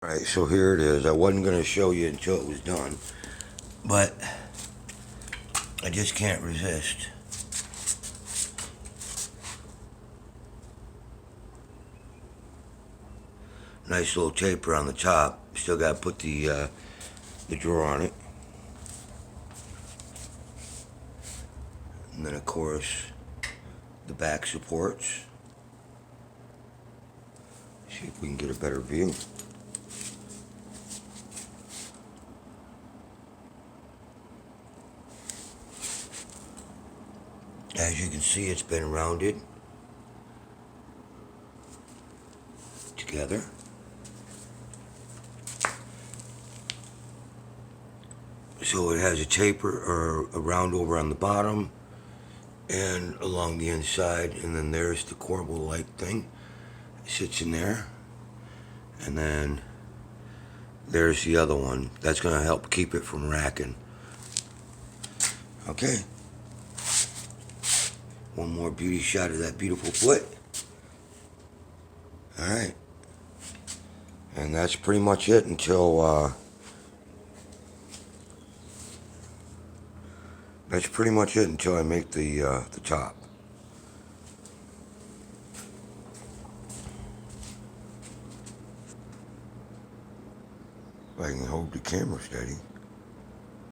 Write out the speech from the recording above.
Alright, so here it is. I wasn't going to show you until it was done, but I just can't resist. Nice little taper on the top. Still got to put the drawer on it. And then of course the back supports. See if we can get a better view. As you can see, it's been rounded together. So it has a taper or a round over on the bottom and along the inside, and then there's the corbel-like thing. It sits in there. And then there's the other one. That's going to help keep it from racking. Okay. One more beauty shot of that beautiful foot. Alright. And that's pretty much it until I make the top. If I can hold the camera steady.